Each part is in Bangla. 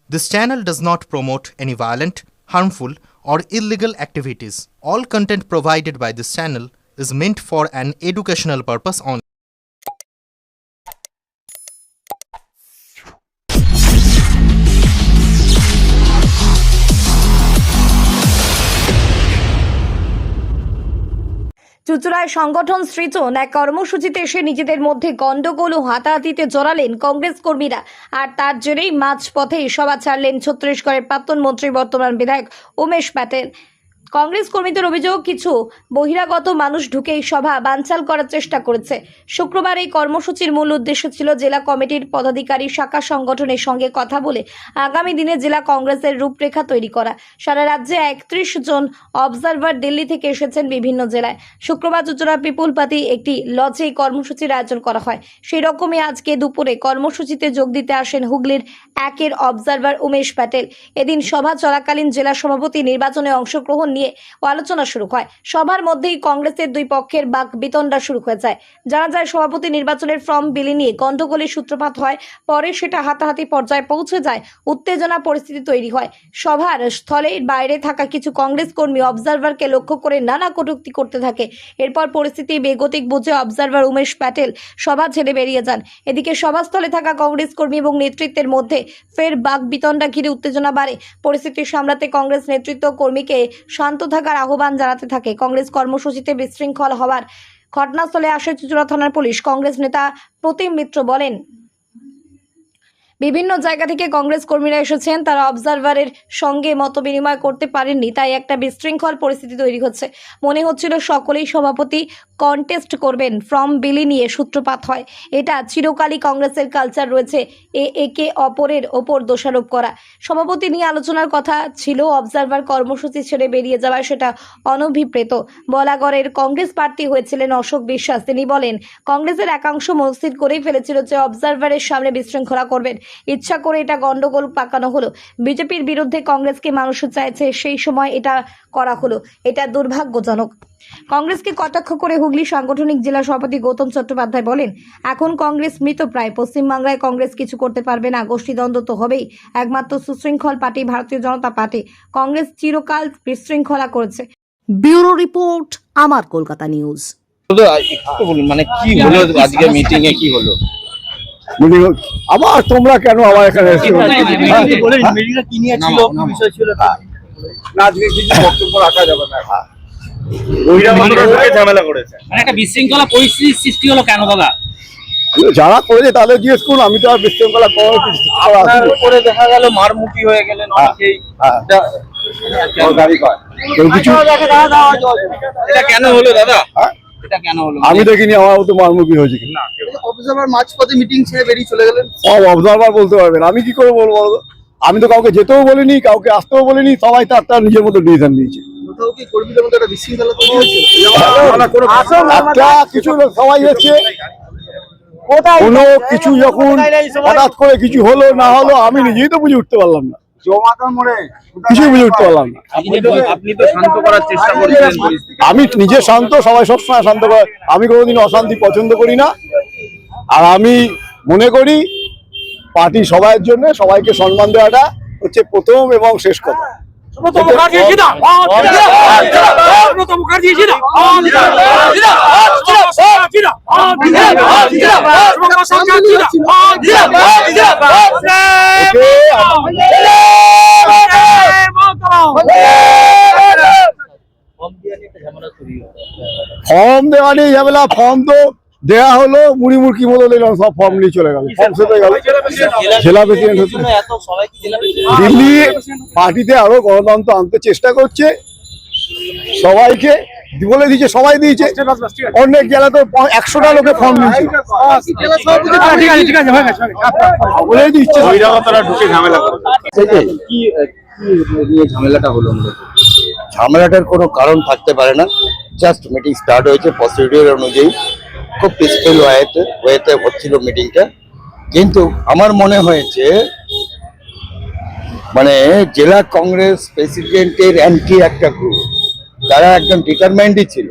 This channel does not promote any violent, harmful, or illegal activities. All content provided by this channel is meant for an educational purpose only. চুঁচুড়ায় সংগঠন সৃজন এক কর্মসূচিতে এসে নিজেদের মধ্যে গন্ডগোল ও হাতাহাতিতে জড়ালেন কংগ্রেস কর্মীরা। আর তার জেরেই মাঝপথেই সভা ছাড়লেন ছত্তিশগড়ের প্রাক্তন মন্ত্রী বর্তমান বিধায়ক উমেশ প্যাটেল। কংগ্রেস কর্মীদের অভিযোগ, কিছু বহিরাগত মানুষ ঢুকেই সভা বানচাল করার চেষ্টা করেছে। শুক্রবার এই কর্মসূচির মূল উদ্দেশ্য ছিল জেলা কমিটির পদাধিকারী শাখা সংগঠনের সঙ্গে কথা বলে আগামী দিনে জেলা কংগ্রেসের রূপরেখা তৈরি করা। সারা রাজ্যে 31 জন অবজারভার দিল্লি থেকে এসেছেন বিভিন্ন জেলায়। শুক্রবার চুঁচুড়া পিপুল পার্টি একটি লজে এই কর্মসূচির আয়োজন করা হয়। সেই রকমই আজকে দুপুরে কর্মসূচিতে যোগ দিতে আসেন হুগলির 1-এর অবজারভার উমেশ প্যাটেল। এদিন সভা চলাকালীন জেলা সভাপতি নির্বাচনে অংশগ্রহণ নিয়ে আলোচনা শুরু হয়। সভার মধ্যেই কংগ্রেসের দুই পক্ষের বাক বিতণ্ডা শুরু হয়ে যায়। জানা যায়, সভাপতি নির্বাচনের ফর্ম বিলি নিয়ে গন্ডগোলের সূত্রপাত হয়। পরে সেটা হাতাহাতি পর্যায়ে পৌঁছে যায়, উত্তেজনা পরিস্থিতি তৈরি হয়। সভার স্থলে বাইরে থাকা কিছু কংগ্রেস কর্মী অবজারভারকে লক্ষ্য করে নানা কটূক্তি করতে থাকে। এরপর পরিস্থিতি বেগতিক বুঝে অবজারভার উমেশ প্যাটেল সভা ছেড়ে বেরিয়ে যান। এদিকে সভাস্থলে থাকা কংগ্রেস কর্মী এবং নেতৃত্বের মধ্যে ফের বাক বিতণ্ডা ঘিরে উত্তেজনা বাড়ে। পরিস্থিতি সামলাতে কংগ্রেস নেতৃত্ব কর্মীকে শান্ত থাকার আহ্বান জানাতে থাকে। কংগ্রেস কর্মসূচিতে বিশৃঙ্খল হওয়ার ঘটনাস্থলে আসে চুঁচুড়া থানার পুলিশ। কংগ্রেস নেতা প্রতিম মিত্র বলেন, বিভিন্ন জায়গা থেকে কংগ্রেস কর্মীরা এসেছেন, তারা অবজারভারের সঙ্গে মত বিনিময় করতে পারেননি, তাই একটা বিশৃঙ্খল পরিস্থিতি তৈরি হচ্ছে। মনে হচ্ছিল সকলেই সভাপতি কন্টেস্ট করবেন, ফর্ম বিলি নিয়ে সূত্রপাত হয়। এটা চিরকালই কংগ্রেসের কালচার রয়েছে, একে অপরের ওপর দোষারোপ করা। সভাপতি নিয়ে আলোচনার কথা ছিল, অবজারভার কর্মসূচি ছেড়ে বেরিয়ে যাওয়ায় সেটা অনভিপ্রেত। বলাগড়ের কংগ্রেস প্রার্থী হয়েছিলেন অশোক বিশ্বাস। তিনি বলেন, কংগ্রেসের একাংশ মনস্থির করেই ফেলেছিল যে অবজারভারের সামনে বিশৃঙ্খলা করবেন। ইচ্ছা করে এটা গন্ডগোল পাকানো হলো। বিজেপির বিরুদ্ধে কংগ্রেসকে মানুষ চাইছে, সেই সময় এটা করা হলো। এটা দুর্ভাগ্যজনক। কংগ্রেসকে কটাক্ষ করে হুগলি সাংগঠনিক জেলা সভাপতি গৌতম চট্টোপাধ্যায় বলেন, এখন কংগ্রেস মৃতপ্রায়। পশ্চিমবাংলায় কংগ্রেস কিছু করতে পারবে না, গোষ্ঠীদ্বন্দ্ব তো হবেই। একমাত্র সুশৃঙ্খল পার্টি ভারতীয় জনতা পার্টি। কংগ্রেস চিরকাল বিশৃঙ্খলা করেছে। ব্যুরো রিপোর্ট, আমার কলকাতা নিউজ। মানে কি হলো আজকে মিটিং এ, কি হলো? আবার তোমরা কেন আমার এখানে বক্তব্য রাখা যাবে না। ঝামেলা করেছে, মানে একটা বিশৃঙ্খলা পরিস্থিতি সৃষ্টি হলো কেন দাদা? যারা করেছে তাদের জিজ্ঞেস করুন, আমি তো আর বিশৃঙ্খলা করে দেখা গেল মারমুখী হয়ে গেলেন অনেকেই। এটা কেন হলো দাদা? এটা কেন হলো আমি দেখিনি, আমার তো মারমুখী হয়েছে কি। অবজারভার মাঝপথে মিটিং ছেড়ে বেরিয়ে চলে গেলেন। সব অবজারভার বলতে পারবেন, আমি কি করে বলবো? আমি তো কাউকে যেতেও বলিনি, কাউকে আসতেও বলিনি, সবাই তার নিজের মতো ডিসিশন নিয়েছে। কোথাও কি কর্মীদের মধ্যে একটা বিশৃঙ্খলা তৈরি হয়েছিল? একটা কিছু সবাই হচ্ছে, কোনো কিছু যখন হঠাৎ করে কিছু হলো না হলো, আমি নিজেই তো বুঝে উঠতে পারলাম না, কিছুই বুঝে উঠতে পারলাম না। আপনি তো শান্ত করার চেষ্টা করছিলেন। আমি নিজে শান্ত, সবাই সবসময় শান্ত করে। আমি কোনোদিন অশান্তি পছন্দ করি না। আর আমি মনে করি পার্টি সবাইয়ের জন্য সবাইকে সম্মান দেওয়াটা হচ্ছে প্রথম এবং শেষ কথা। ফর্ম দেওয়া নিয়ে ঝামেলা, ফর্ম তো দেওয়া হলো, মুড়ি মুড়কি মতো দিলাম, সব ফর্ম নিয়ে চলে গেল, ফর্ম সেরে গেল। জেলা প্রেসিডেন্ট হচ্ছে দিল্লি পার্টিতে আরো গণতন্ত্র আনতে চেষ্টা করছে, সবাইকে বলে দিয়েছে, সবাই দিয়েছে। অনেক জেলা তো 100টা লোকে ফর্ম নিয়েছে, বলে দিচ্ছে ঢুকে ঝামেলা করে। কি নিয়ে ঝামেলাটা হলো? ঝামেলাটার কোনো কারণ থাকতে পারে না, জাস্ট মিটিং স্টার্ট হয়েছে প্রসিডিউর অনুযায়ী, খুব পিসফুল ওয়েতে হচ্ছিল মিটিংটা। কিন্তু আমার মনে হয়েছে মানে জেলা কংগ্রেস প্রেসিডেন্টের অ্যান্টি একটা গ্রুপ, তারা একদম ডিটারমাইন্ডই ছিল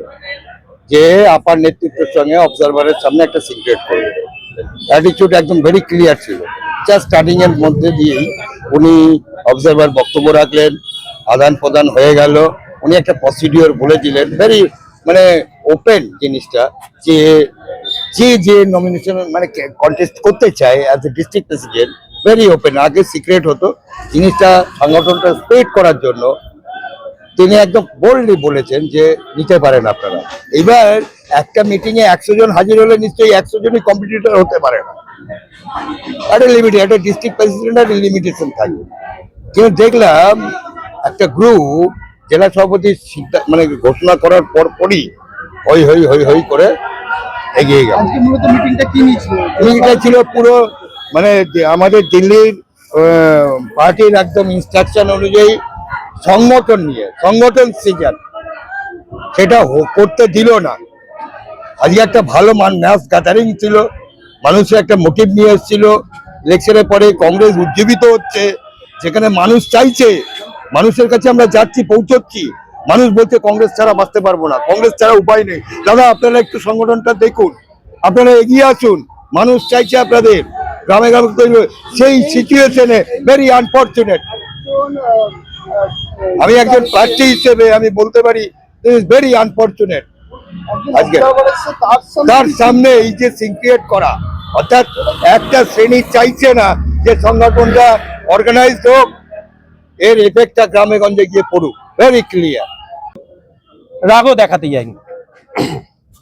যে আপার নেতৃত্বের সঙ্গে অবজারভারের সামনে একটা সিক্রেট করবে। অ্যাটিটিউড একদম ভেরি ক্লিয়ার ছিল। জাস্ট স্টার্টিং এর মধ্যে দিয়েই উনি অবজারভার বক্তব্য রাখলেন, আদান প্রদান হয়ে গেল, উনি একটা প্রসিডিওর বলে দিলেন, ভেরি মানে ওপেন জিনিসটা, যে যে নমিনেশন মানে কন্টেস্ট করতে চায় as a district president, very open. আগে সিক্রেট হতো, জিনিসটা সংগঠনটা স্প্রেড করার জন্য তিনি একদম বোল্ডলি বলেছেন যে নিতে পারেন আপনারা। এবার একটা মিটিং এ 100 জন হাজির হলে নিশ্চয়ই 100 জনই কম্পিটিটর হতে পারে না, একটা লিমিট, একটা ডিস্ট্রিক্ট প্রেসিডেন্টের লিমিটেশন থাকে। কিন্তু দেখলাম একটা গ্রুপ জেলা সভাপতি মানে ঘোষণা করার পরই হই হই হই হই করে এগিয়ে গেল। আজকে মূলত মিটিংটা কি নিয়েছিল? মিটিংটা ছিল পুরো মানে আমাদের দিল্লির পার্টির একদম ইনস্ট্রাকশন অনুযায়ী সংগঠন নিয়ে, সংগঠন সিজন সেটা করতে দিল না। আজকে একটা ভালো ম্যাস গ্যাদারিং ছিল, মানুষের একটা মোটিভ নিয়ে এসেছিল। ইলেকশনের পরে কংগ্রেস উজ্জীবিত হচ্ছে, যেখানে মানুষ চাইছে, মানুষের কাছে আমরা যাচ্ছি, পৌঁছচ্ছি। মানুষ বলছে কংগ্রেস ছাড়া বাঁচতে পারবো না, কংগ্রেস ছাড়া উপায় নেই। দাদা আপনারা একটু সংগঠনটা দেখুন, আপনারা এগিয়ে আসুন, মানুষ চাইছে আপনাদের, গ্রামে গ্রামে তৈরি। সেই সিচুয়েশনে ভেরি আনফর্চুনেট, আমি একজন প্রার্থী হিসেবে আমি বলতে পারি ভেরি আনফর্চুনেট। আজকে তার সামনে এই যে সিনক্রিয়েট করা, অর্থাৎ একটা শ্রেণী চাইছে না যে সংগঠনটা অর্গানাইজড হোক, এর এফেক্টটা গ্রামে গঞ্জে গিয়ে পড়ুক, ভেরি ক্লিয়ার। রাগও দেখাতে যায়নি।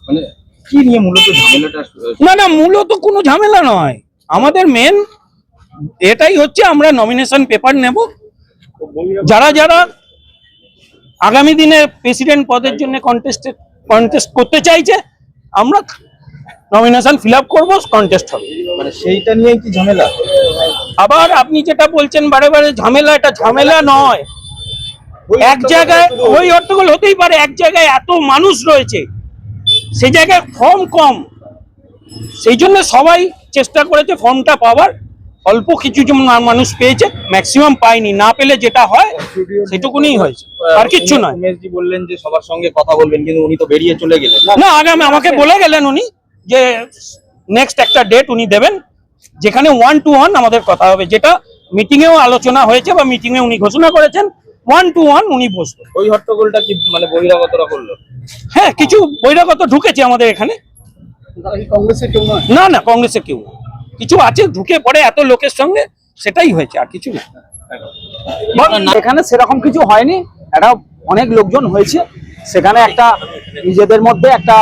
মানে কি নিয়ে মূলত ঝামেলাটা? না মূলত কোনো ঝামেলা নয়, আমাদের মেন এটাই হচ্ছে আমরা নমিনেশন পেপার নেব। যারা যারা আগামী দিনে প্রেসিডেন্ট পদের জন্য কন্টেস্ট করতে চাইছে, আমরা নমিনেশন ফিল আপ করবো, কন্টেস্ট হবে। মানে সেইটা নিয়েই কি ঝামেলা? আবার আপনি যেটা বলছেন বারে বারে ঝামেলা, এটা ঝামেলা নয়। এক জায়গায় ওই হট্টগোল হতেই পারে, এক জায়গায় এত মানুষ রয়েছে, সেই জায়গায় ফর্ম কম, সেই জন্য সবাই চেষ্টা করেছে ফর্মটা পাওয়ার। অল্প কিছু মানুষ পেয়েছে, ম্যাক্সিমাম পায়নি। না পেলে যেটা হয় সেটুকুনি হয়েছে, আর কিচ্ছু নয়। উমেশজি বললেন যে সবার সঙ্গে কথা বলবেন, কিন্তু উনি তো বেরিয়ে চলে গেলেন। না, আগামী আমাকে বলে গেলেন উনি যে নেক্সট একটা ডেট উনি দেবেন, যেখানে 1-to-1 আমাদের কথা হবে, যেটা মিটিং এও আলোচনা হয়েছে বা মিটিং এ উনি ঘোষণা করেছেন। 1-to-1 উনি বসবেন। ওই হট্টগোলটা কি মানে বহিরাগতরা করলো? হ্যাঁ, কিছু বহিরাগত ঢুকেছে আমাদের এখানে। কংগ্রেসের কেউ নয়? না কংগ্রেসের কেউ না, কিছু আছে ঢুকে পড়ে এত লোকের সঙ্গে, সেটাই হয়েছে, আর কিছু না। এখানে সেরকম কিছু হয়নি, এটা অনেক লোকজন হয়েছে, সেখানে একটা নিজেদের মধ্যে একটা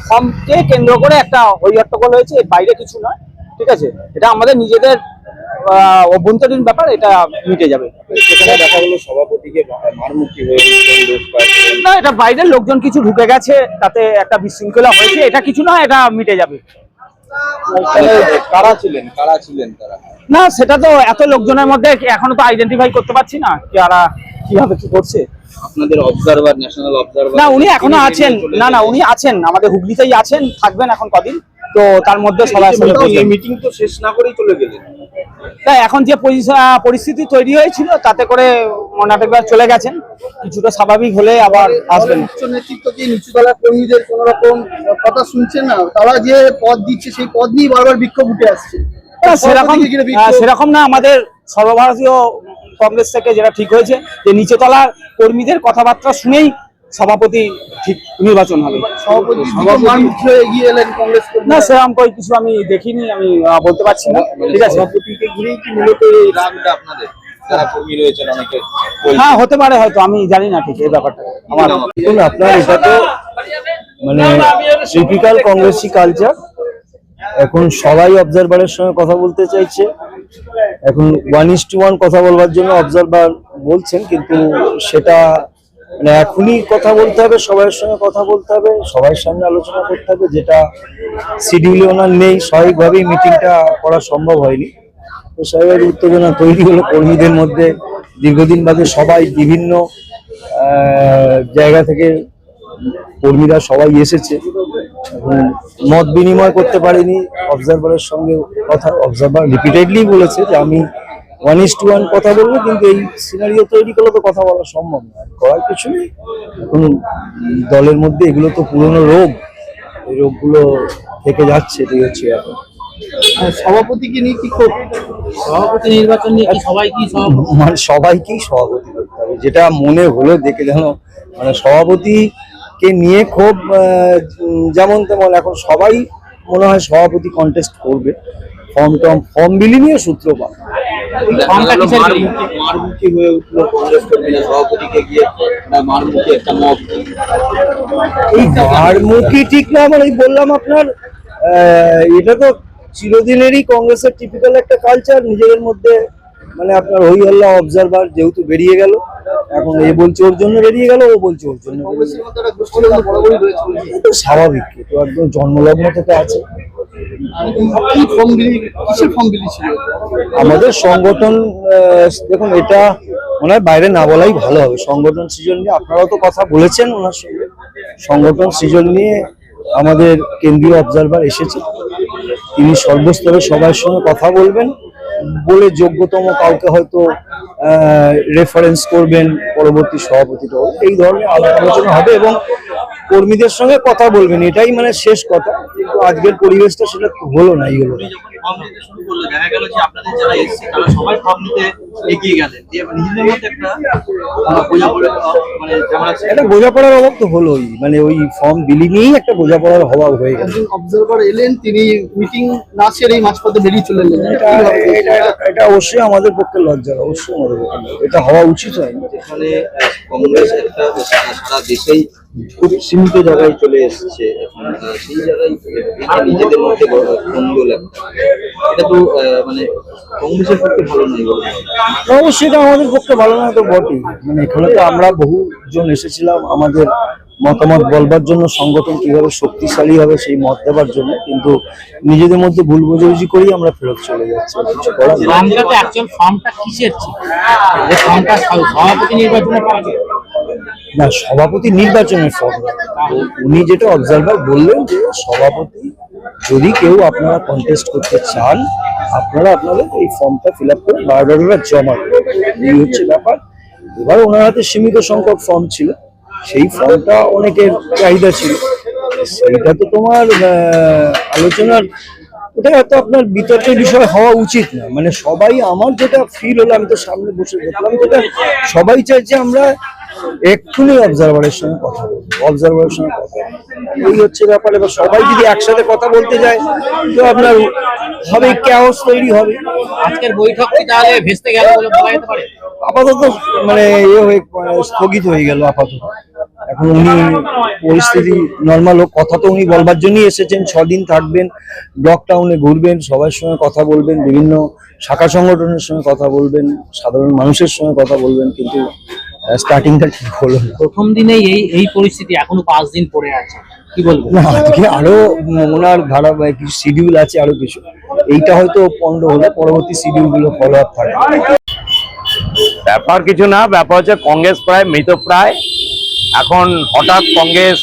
ফর্মকে কেন্দ্র করে একটা হইহট্টগোল হয়েছে, এর বাইরে কিছু নয়। ঠিক আছে, এটা আমাদের নিজেদের অভ্যন্তরীণ ব্যাপার, এটা মিটে যাবে। সেখানে দেখা গেলো সভাপতিকে মারমুখী হয়ে না, এটা বাইরের লোকজন কিছু ঢুকে গেছে, তাতে একটা বিশৃঙ্খলা হয়েছে, এটা কিছু না, এটা মিটে যাবে। কারা ছিলেন তারা? না, সেটা তো এত লোকজনের মধ্যে এখনো তো আইডেন্টিফাই করতে পারছি না কারা কিভাবে কি করছে। আপনাদের অবজারভার, ন্যাশনাল অবজারভার? না, উনি এখনো আছেন। না উনি আছেন, আমাদের হুগলিতেই আছেন, থাকবেন এখন কদিন, তো তার মধ্যে সবাই মিটিং তো শেষ না করেই চলে গেলেন। তাই এখন যে পরিস্থিতি তৈরি হয়েছিল, তাতে করে মনাটেকবার চলে গেছেন, কিছুটা স্বাভাবিক হলে আবার আসবেন। উচ্চ নেতৃত্ব কি নিচুতলার কর্মীদের কোন রকম কথা শুনছেন না? তারা যে পদ দিচ্ছে সেই পদ নিয়ে বারবার বিক্ষোভ উঠে আসছে। সেরকম না, আমাদের সর্বভারতীয় কংগ্রেস থেকে যেটা ঠিক হয়েছে যে নিচতলার কর্মীদের কথাবার্তা শুনেই সভাপতি ঠিক নির্বাচন হবে। না, সেরকম কিছু আমি দেখিনি, আমি বলতে পারছি না। ঠিক আছে, সভাপতিকে ঘুরেই কি মূলত এই রাগটা আপনাদের যারা কর্মী রয়েছেন অনেকে? হ্যাঁ, হতে পারে, হয়তো আমি জানি না ঠিক এই ব্যাপারটা। আমার আপনার এটা তো মানে টিপিক্যাল কংগ্রেসি কালচার। এখন সবাই অবজারভারের সঙ্গে কথা বলতে চাইছে, এখন 1:1 কথা বলবার জন্য অবজারভার বলছেন, কিন্তু সেটা মানে এখনই কথা বলতে হবে, সবার সঙ্গে কথা বলতে হবে, সবার সামনে আলোচনা করতে হবে, যেটা শিডিউলে ওনার নেই। স্বাভাবিকভাবেই মিটিংটা করা সম্ভব হয়নি, তো স্বাভাবিক উত্তেজনা তৈরি হলো কর্মীদের মধ্যে। দীর্ঘদিন বাদে সবাই বিভিন্ন জায়গা থেকে কর্মীরা সবাই এসেছে, মত বিনিময় করতে পারিনি অবজারভারের সঙ্গে। কথা অবজারভার রিপিটেডলি বলেছে যে আমি 1:1 কথা বলবো, কিন্তু এই সিনারিও তৈরি করলে তো কথা বলা সম্ভব নয়, করার কিছু নেই। এখন দলের মধ্যে এগুলো তো পুরনো রোগ, এই রোগগুলো থেকে যাচ্ছে, এটাই হচ্ছে এখন। সভাপতিকে নিয়ে কি ক্ষোভ? সভাপতি নির্বাচন নিয়ে কি মানে সবাইকেই সভাপতি করতে হবে, যেটা মনে হলো দেখে যেন মানে সভাপতিকে নিয়ে খুব যেমন তেমন এখন সবাই মনে হয় সভাপতি কন্টেস্ট করবে, ফর্ম বিলি নিয়ে সূত্রপাত। মারমুখী হয়ে উঠলো কংগ্রেস কর্মীরা সভাপতিকে গিয়ে মারমুখী একটা মত। এই মারমুখী ঠিক না, মানে বললাম আপনার এটা তো চিরদিনেরই কংগ্রেসের টিপিক্যাল একটা কালচার, নিজেদের মধ্যে মানে আপনার হই হল্লা। অবজারভার যেহেতু বেরিয়ে গেল, এখন এ বলছে ওর জন্য বেরিয়ে গেল, ও বলছে ওর জন্য। এটা স্বাভাবিক, এটা একদম জন্মলগ্ন থেকে আছে। আমাদের সংগঠন দেখুন, এটা মনে হয় বাইরে না বলাই ভালো হবে। সংগঠন সৃজন নিয়ে আপনারাও তো কথা বলেছেন ওনার সঙ্গে, সংগঠন সৃজন নিয়ে আমাদের কেন্দ্রীয় অবজারভার এসেছে, তিনি সর্বস্তরে সবার সঙ্গে কথা বলবেন, বলে যোগ্যতম কাউকে হয়তো রেফারেন্স করবেন পরবর্তী সভাপতিটা, এই ধরনের আলোচনা হবে এবং কর্মীদের সঙ্গে কথা বলবেন, এটাই মানে শেষ কথা। কিন্তু আজকের পরিবেশটা সেটা হলো না, এই হলো একটা বোঝাপড়ার অভাব তো হলোই, মানে ওই ফর্ম বিলি নিয়েই একটা বোঝাপড়ার অভাব হয়ে গেল। অবজারভার এলেন, তিনি মিটিং না সেরেই মাঝপথে বেরিয়ে চলে এলেন, এটা অবশ্যই আমাদের পক্ষে লজ্জার, অবশ্যই আমাদের পক্ষে এটা হওয়া উচিত হয়। যেখানে কংগ্রেস একটা সারা দেশেই খুব সীমিত জায়গায় চলে এসেছে, এখন সেই জায়গায় নিজেদের মধ্যে কোন্দল একটা, এটা তো মানে কংগ্রেসের পক্ষে ভালো নয়। অবশ্যই এটা আমাদের পক্ষে ভালো নয় তো বটেই, মানে এখানে তো আমরা বহুজন এসেছিলাম আমাদের মতামত বলবার জন্য, সংগঠন কিভাবে শক্তিশালী হবে সেই মত দেওয়ার জন্য, কিন্তু নিজেদের মধ্যে ভুল বোঝাবুঝি করেই আমরা ফেরত চলে যাচ্ছি। কিছু করার না, সভাপতি নির্বাচনের ফর্ম। উনি যেটা অবজারভার বললেন যে সভাপতি যদি কেউ আপনারা কন্টেস্ট করতে চান, আপনারা আপনাদের এই ফর্মটা ফিল আপ করে বায়োডাটা জমা করবেন, এই হচ্ছে ব্যাপার। এবার ওনার হাতে সীমিত সংখ্যক ফর্ম ছিল, সেই ফর্মটা অনেকের চাহিদা ছিল, সেইটা তো তোমার আলোচনার, ওটা হয়তো আপনার বিতর্কের বিষয় হওয়া উচিত না। মানে সবাই, আমার যেটা ফিল হলো, আমি তো সামনে বসে দেখলাম যেটা সবাই চাইছে আমরা এক্ষুনি অবজারভারের সঙ্গে কথা বলবো, অবজারভারের সঙ্গে কথা, এই হচ্ছে ব্যাপার। এবার সবাই যদি একসাথে কথা বলতে যায় তো আপনার হবে ক্যাওস তৈরি হবে। আজকের বৈঠকটি তাহলে ভেস্তে গেল বলে বলা যেতে পারে। আপাতত মানে স্থগিত হয়ে গেল আপাতত। এখন উনি পরিস্থিতি নর্মাল হোক, কথা তো উনি বলবার জন্যই এসেছেন, 6 দিন থাকবেন, ব্লক টাউনে ঘুরবেন, সবার সঙ্গে কথা বলবেন, বিভিন্ন শাখা সংগঠনের সঙ্গে কথা বলবেন, সাধারণ মানুষের সঙ্গে কথা বলবেন, কিন্তু স্টার্টিংটা ঠিক হলো না। প্রথম দিনেই এই পরিস্থিতি, এখনো 5 দিন পরে আছে, কি বলবো? না, আজকে আরো ওনার ধারাবাহিক কিছু শিডিউল আছে, আরো কিছু, এইটা হয়তো পণ্ড হলে পরবর্তী শিডিউল গুলো ফলো আপ থাকবে। ব্যাপার কিছু না, ব্যাপার হচ্ছে কংগ্রেস প্রায় মৃতপ্রায়। এখন হঠাৎ কংগ্রেস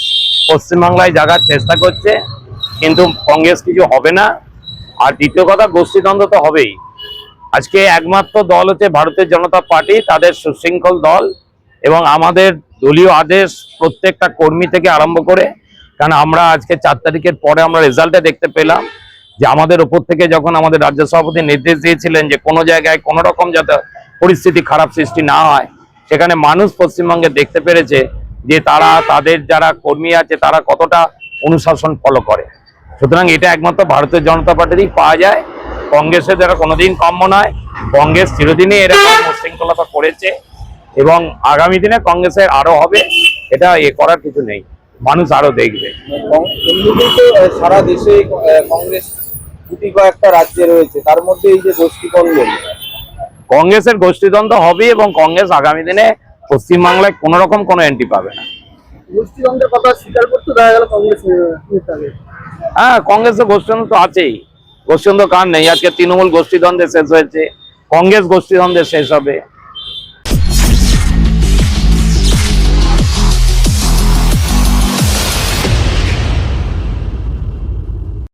পশ্চিমবাংলায় জাগার চেষ্টা করছে, কিন্তু কংগ্রেস কিছু হবে না। আর দ্বিতীয় কথা, গোষ্ঠীদ্বন্দ্ব তো হবেই। আজকে একমাত্র দল হচ্ছে ভারতীয় জনতা পার্টি, তাদের সুশৃঙ্খল দল, এবং আমাদের দলীয় আদেশ প্রত্যেকটা কর্মী থেকে আরম্ভ করে, কারণ আমরা আজকে 4 তারিখের পরে আমরা রেজাল্টে দেখতে পেলাম যে আমাদের ওপর থেকে যখন আমাদের রাজ্য সভাপতি নির্দেশ দিয়েছিলেন যে কোনো জায়গায় কোনো রকম যাতে পরিস্থিতি খারাপ সৃষ্টি না হয়, সেখানে মানুষ পশ্চিমবঙ্গে দেখতে পেরেছে যে তারা, তাদের যারা কর্মী আছে তারা কতটা অনুশাসন ফলো করে। সুতরাং এটা একমাত্র ভারতীয় জনতা পার্টিরই পাওয়া যায়, কংগ্রেসের দ্বারা কোনোদিন কাম্য নয়। কংগ্রেস চিরদিনই এরকম উশৃঙ্খলতা করেছে এবং আগামী দিনে কংগ্রেসের আরো হবে, এটা করার কিছু নেই, মানুষ আরো দেখবে। সারা দেশে কংগ্রেস দুটি কয়েকটা রাজ্যে রয়েছে, তার মধ্যে এই যে গোষ্ঠীদ্বন্দ্ব, কংগ্রেসের গোষ্ঠীদ্বন্দ্ব হবে এবং কংগ্রেস আগামী দিনে পশ্চিমবাংলায় কোন রকম কোনো এন্ট্রি পাবে না। গোষ্ঠীদ্বন্দ্বের কথা স্বীকার করতে দেখা গেল কংগ্রেস নেতাকে। হ্যাঁ, কংগ্রেসের গোষ্ঠীদ্বন্দ্ব তো আছেই, গোষ্ঠীদ্বন্দ্ব কার নেই? আজকে তৃণমূল গোষ্ঠীদ্বন্দ্বে শেষ হয়েছে, কংগ্রেস গোষ্ঠীদ্বন্দ্বে শেষ হবে।